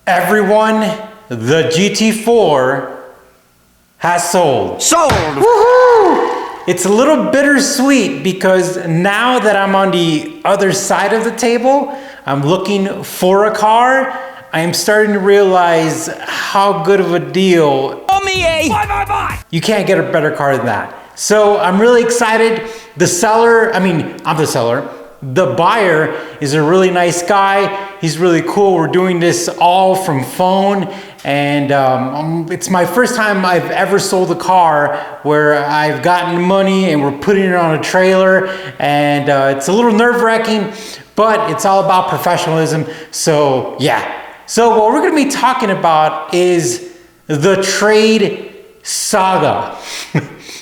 Everyone, the GT4 has sold. Sold! Woohoo! It's a little bittersweet because now that I'm on the other side of the table, I'm looking for a car. I am starting to realize how good of a deal. You can't get a better car than that. So I'm really excited. I'm the seller. The buyer is a really nice guy. He's really cool. We're doing this all from phone. And it's my first time I've ever sold a car where I've gotten money and we're putting it on a trailer. And it's a little nerve-wracking, but it's all about professionalism. So yeah. So what we're gonna be talking about is the trade Saga.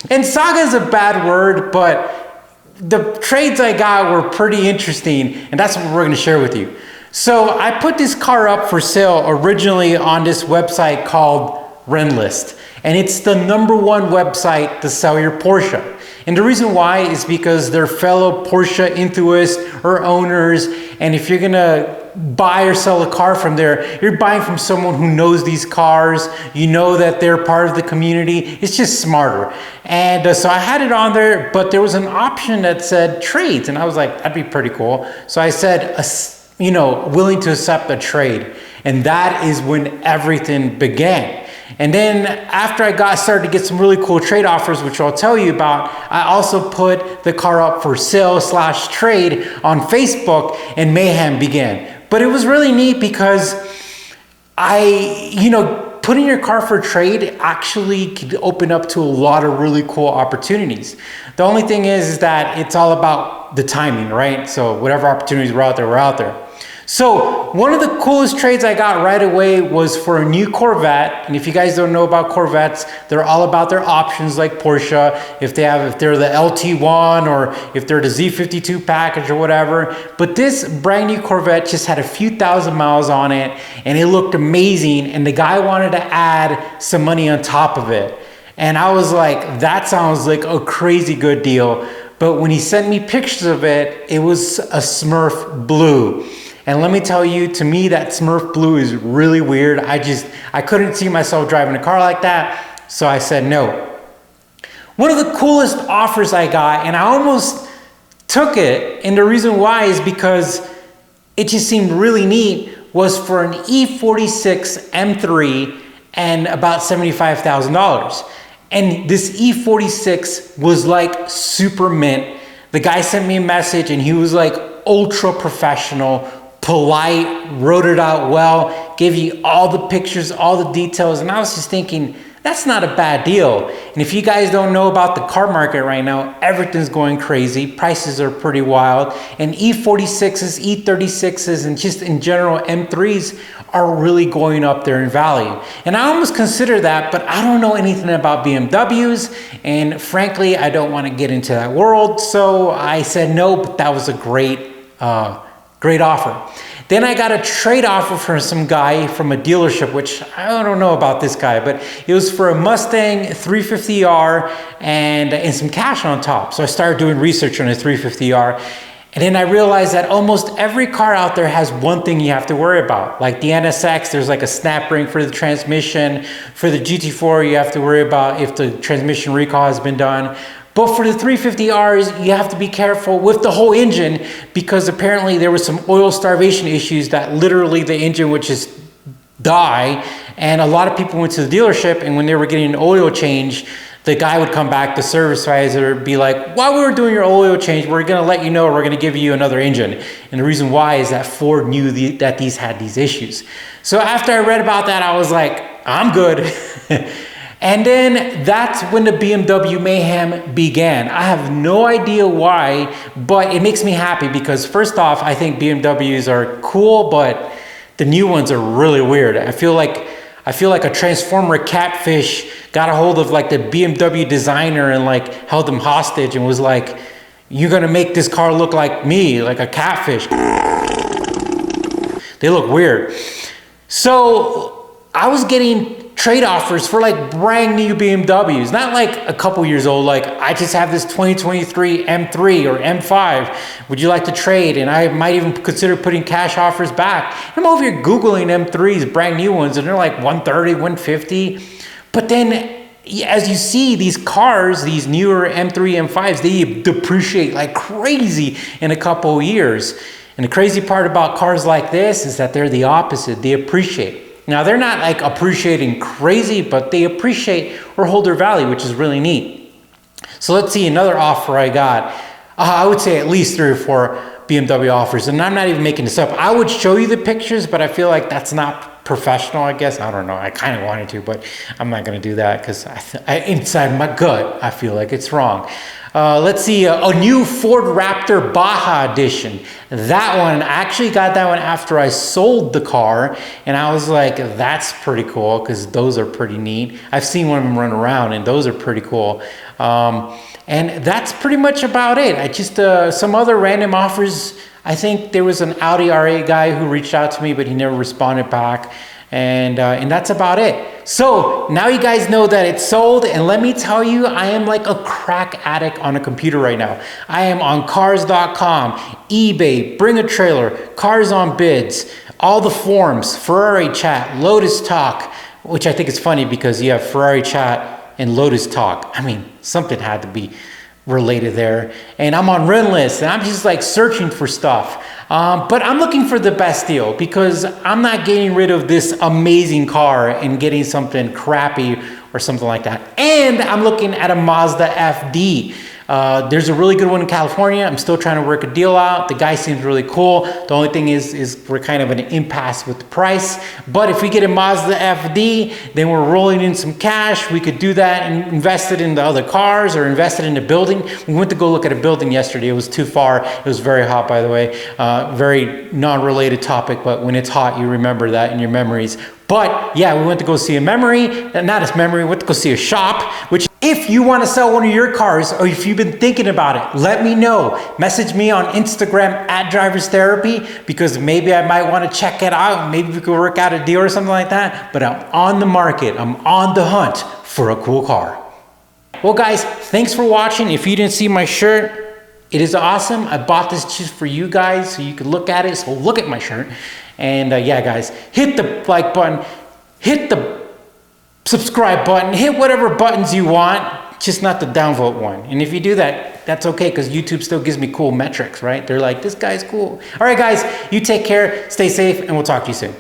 And Saga is a bad word, but the trades I got were pretty interesting, and that's what we're gonna share with you. So I put this car up for sale originally on this website called Renlist, and it's the #1 website to sell your Porsche. And the reason why is because they're fellow Porsche enthusiasts or owners, and if you're gonna buy or sell a car from there, you're buying from someone who knows these cars, you know that they're part of the community. It's just smarter. And so I had it on there, but there was an option that said trades, and I was like, that'd be pretty cool. So I said, willing to accept a trade. And that is when everything began. And then after I started to get some really cool trade offers, which I'll tell you about, I also put the car up for sale / trade on Facebook, and mayhem began. But it was really neat because putting your car for trade actually could open up to a lot of really cool opportunities. The only thing is that it's all about the timing, right? So whatever opportunities were out there, we're out there. So one of the coolest trades I got right away was for a new Corvette. And if you guys don't know about Corvettes, they're all about their options like Porsche. If they're the LT1 or if they're the Z52 package or whatever. But this brand new Corvette just had a few thousand miles on it and it looked amazing. And the guy wanted to add some money on top of it. And I was like, that sounds like a crazy good deal. But when he sent me pictures of it, it was a Smurf blue. And let me tell you, to me, that Smurf blue is really weird. I couldn't see myself driving a car like that, so I said no. One of the coolest offers I got, and I almost took it, and the reason why is because it just seemed really neat, was for an E46 M3 and about $75,000. And this E46 was like super mint. The guy sent me a message and he was like ultra professional, polite, wrote it out well, gave you all the pictures, all the details. And I was just thinking, that's not a bad deal. And if you guys don't know about the car market right now, everything's going crazy. Prices are pretty wild. And E46s, E36s, and just in general, M3s are really going up there in value. And I almost consider that, but I don't know anything about BMWs. And frankly, I don't want to get into that world. So I said no, but that was a great offer. Then I got a trade offer from some guy from a dealership, which I don't know about this guy, but it was for a Mustang 350R and some cash on top. So I started doing research on a 350R. And then I realized that almost every car out there has one thing you have to worry about. Like the NSX, there's like a snap ring for the transmission. For the GT4, you have to worry about if the transmission recall has been done. But for the 350Rs, you have to be careful with the whole engine because apparently there was some oil starvation issues that literally the engine would just die. And a lot of people went to the dealership, and when they were getting an oil change, the guy would come back, the service advisor, be like, while we were doing your oil change, we're gonna let you know we're gonna give you another engine. And the reason why is that Ford knew that these had these issues. So after I read about that, I was like, I'm good. And then that's when the BMW mayhem began. I have no idea why, but it makes me happy because first off, I think BMWs are cool, but the new ones are really weird. I feel like a transformer catfish got a hold of like the BMW designer and like held them hostage and was like, you're gonna make this car look like me, like a catfish. They look weird. So I was getting trade offers for like brand new BMWs, not like a couple years old. Like, I just have this 2023 M3 or M5. Would you like to trade? And I might even consider putting cash offers back. I'm over here Googling M3s, brand new ones, and they're like 130, 150. But then as you see these cars, these newer M3, M5s, they depreciate like crazy in a couple of years. And the crazy part about cars like this is that they're the opposite. They appreciate. Now, they're not like appreciating crazy, but they appreciate or hold their value, which is really neat. So let's see another offer I got. I would say at least 3 or 4 BMW offers, and I'm not even making this up. I would show you the pictures, but I feel like that's not professional, I guess. I don't know. I kind of wanted to, but I'm not going to do that because inside my gut, I feel like it's wrong. Let's see, a new Ford Raptor Baja Edition. That one, I actually got that one after I sold the car, and I was like, that's pretty cool because those are pretty neat. I've seen one of them run around, and those are pretty cool. And that's pretty much about it. I just, some other random offers. I think there was an Audi R8 guy who reached out to me, but he never responded back. And that's about it. So now you guys know that it's sold, and let me tell you, I am like a crack addict on a computer right now. I am on cars.com, eBay, Bring a Trailer, Cars on Bids, all the forums, Ferrari Chat, Lotus Talk, which I think is funny because you have Ferrari Chat and Lotus Talk. I mean, something had to be related there. And I'm on Rentless, and I'm just like searching for stuff. But I'm looking for the best deal because I'm not getting rid of this amazing car and getting something crappy or something like that. And I'm looking at a Mazda FD. There's a really good one in California. I'm still trying to work a deal out. The guy seems really cool. The only thing is we're kind of in an impasse with the price. But if we get a Mazda FD, then we're rolling in some cash. We could do that and invest it in the other cars or invest it in a building. We went to go look at a building yesterday. It was too far. It was very hot, by the way. Very non-related topic, but when it's hot, you remember that in your memories. But yeah, we went to go see a memory, not a memory, we went to go see a shop, which if you want to sell one of your cars or if you've been thinking about it, let me know. Message me on Instagram at Drivers Therapy because maybe I might want to check it out. Maybe we could work out a deal or something like that. But I'm on the market. I'm on the hunt for a cool car. Well, guys, thanks for watching. If you didn't see my shirt, it is awesome. I bought this just for you guys so you can look at it. So look at my shirt. And yeah, guys, hit the like button, hit the subscribe button, hit whatever buttons you want, just not the downvote one. And if you do that, that's okay because YouTube still gives me cool metrics, right? They're like, this guy's cool. All right, guys, you take care, stay safe, and we'll talk to you soon.